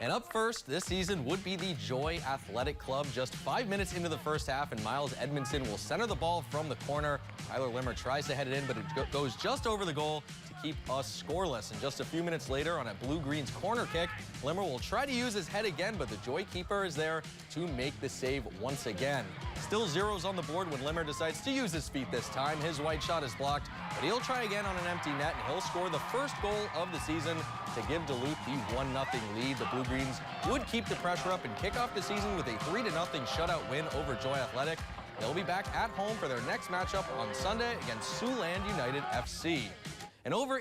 And up first this season would be the Joy Athletic Club. Just 5 minutes into the first half, and Miles Edmondson will center the ball from the corner. Tyler Limmer tries to head it in, but it goes just over the goal to keep us scoreless. And just a few minutes later, on a Blue-Greens corner kick, Limmer will try to use his head again, but the Joy keeper is there to make the save once again. Still zeros on the board when Limmer decides to use his feet this time. His white shot is blocked, but he'll try again on an empty net, and he'll score the first goal of the season to give Duluth the 1-0 lead. The Blue-Greens would keep the pressure up and kick off the season with a 3-0 shutout win over Joy Athletic. They'll be back at home for their next matchup on Sunday against Siouxland United FC. And over